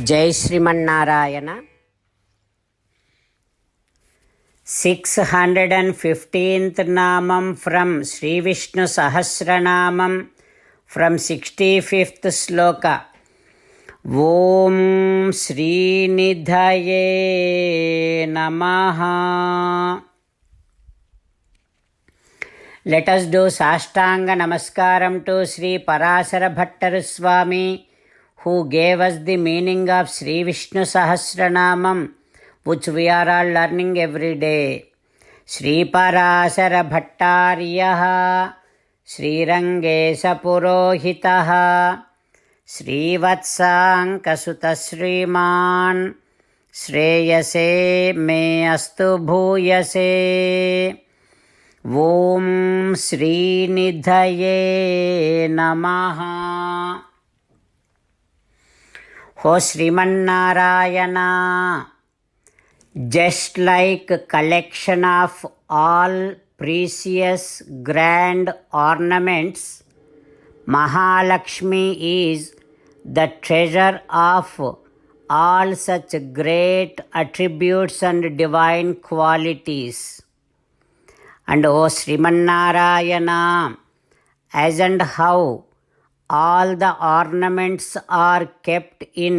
జై శ్రీమన్నారాయణ. 615th నామం from Sri Vishnu Sahasranamam from 65th శ్లోక. ఓం శ్రీనిధయే నమః. Let us do Sashtanga Namaskaram to Sri Parasara Bhattaru Swami, who gave us the meaning of Sri Vishnu Sahasranamam, which we are all learning every day. Sri Parasara Bhattaryaha, Sri Rangesa Purohitaha, Sri Vatsanka Sutta Sriman, Shreyase me astu bhuyase. ఓం శ్రీనిధయే నమః. ఓ Srimannarayana, just like collection of all precious grand ornaments, Mahalakshmi is the treasure of all such great attributes and divine qualities. And O Srimannarayana, as and how all the ornaments are kept in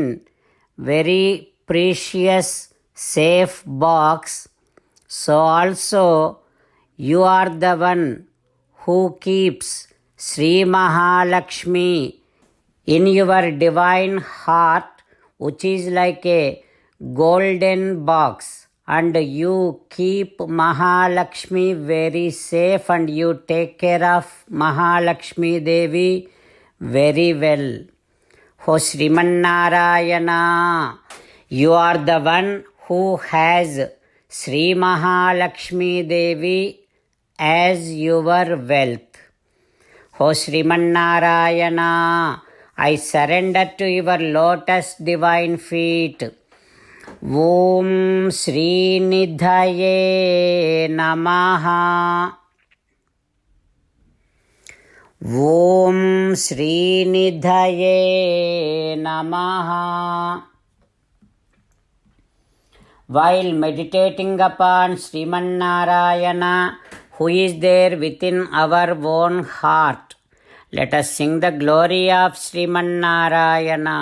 very precious safe box, so also you are the one who keeps Sri Mahalakshmi in your divine heart, which is like a golden box. And you keep Mahalakshmi very safe, and you take care of Mahalakshmi Devi very well. O Srimannarayana, you are the one who has Sri Mahalakshmi Devi as your wealth. O Srimannarayana, I surrender to your lotus divine feet. ఓం శ్రీనిధయే నమః. ఓం శ్రీనిధయే నమః. While meditating upon Srimanarayana, who is there within our own heart, let us sing the glory of Srimanarayana.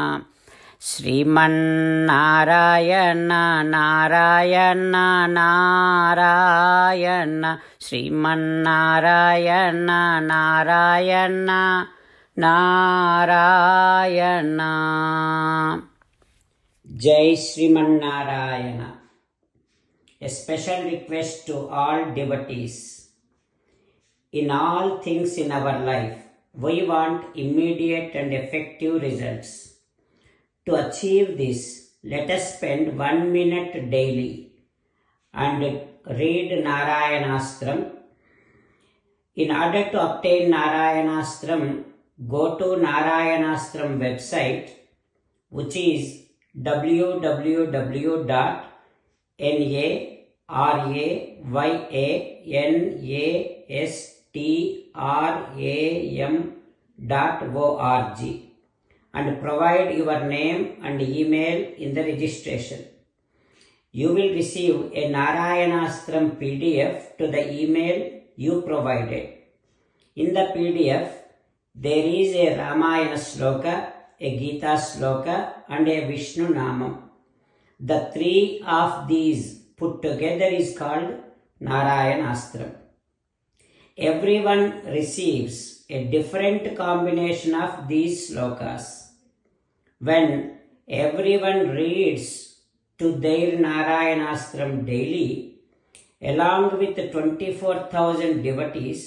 Srimanarayana Narayana Narayana, Srimanarayana Narayana Narayana. Jai Srimanarayana. A special request to all devotees. In all things in our life, we want immediate and effective results. To achieve this, let us spend 1 minute daily and read Narayanastram. In order to obtain Narayanastram, go to Narayanastram website, which is www.narayanastram.org, and provide your name and email in the registration. You will receive a Narayanastram PDF to the email you provided. In the PDF, there is a Ramayana Sloka, a Gita Sloka, and a Vishnu Namam. The three of these put together is called Narayanastram. Everyone receives a different combination of these slokas. When everyone reads to their Narayanastram daily, along with 24,000 devotees,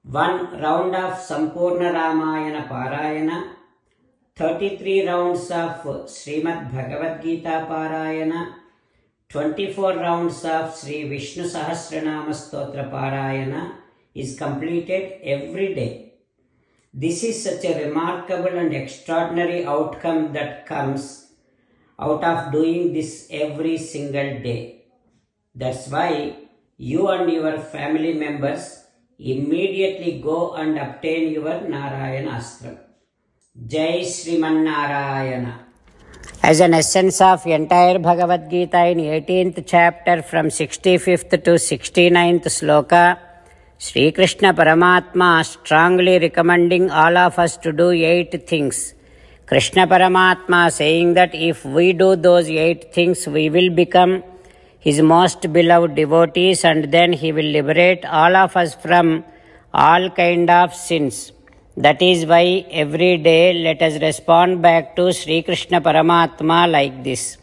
1 round of Sampurna Ramayana Parayana, 33 rounds of Srimad Bhagavad Gita Parayana, 24 rounds of Sri Vishnu Sahasranama Stotra Parayana is completed every day. This is such a remarkable and extraordinary outcome that comes out of doing this every single day. That's why you and your family members immediately go and obtain your Narayanastram. Jai Sriman Narayana. As an essence of entire Bhagavad Gita in 18th chapter from 65th to 69th sloka, Sri Krishna Paramatma strongly recommending all of us to do 8 things. Krishna Paramatma saying that if we do those 8 things, we will become his most beloved devotees, and then he will liberate all of us from all kind of sins. That is why every day let us respond back to Sri Krishna Paramatma like this.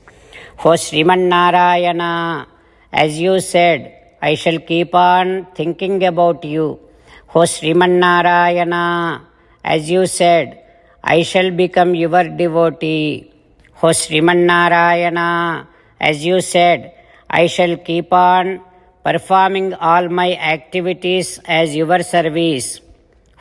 O Sriman Narayana, as you said, I shall keep on thinking about you. O Sriman Narayana, as you said, I shall become your devotee. O Sriman Narayana, as you said, I shall keep on performing all my activities as your service.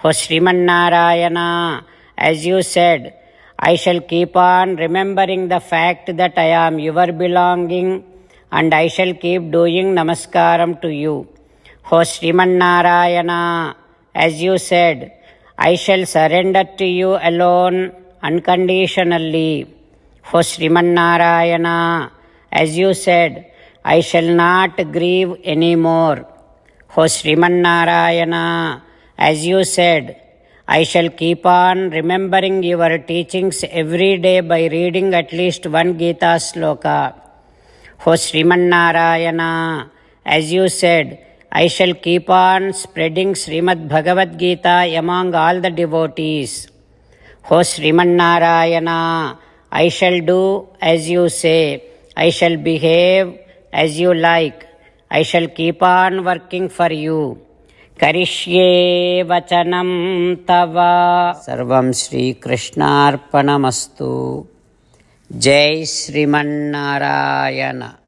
O Sriman Narayana, as you said, I shall keep on remembering the fact that I am your belonging, and I shall keep doing namaskaram to you. O Sriman Narayana, as you said, I shall surrender to you alone unconditionally. O Sriman Narayana, as you said, I shall not grieve anymore. O Sriman Narayana, as you said, I shall keep on remembering your teachings every day by reading at least one Gita sloka. O Sriman Narayana, as you said, I shall keep on spreading Srimad Bhagavad Gita among all the devotees. O Sriman Narayana, I shall do as you say. I shall behave as you like. I shall keep on working for you. Karishye vachanam tava. Sarvam Shri Krishnarpanamastu. Jai Sriman Narayana.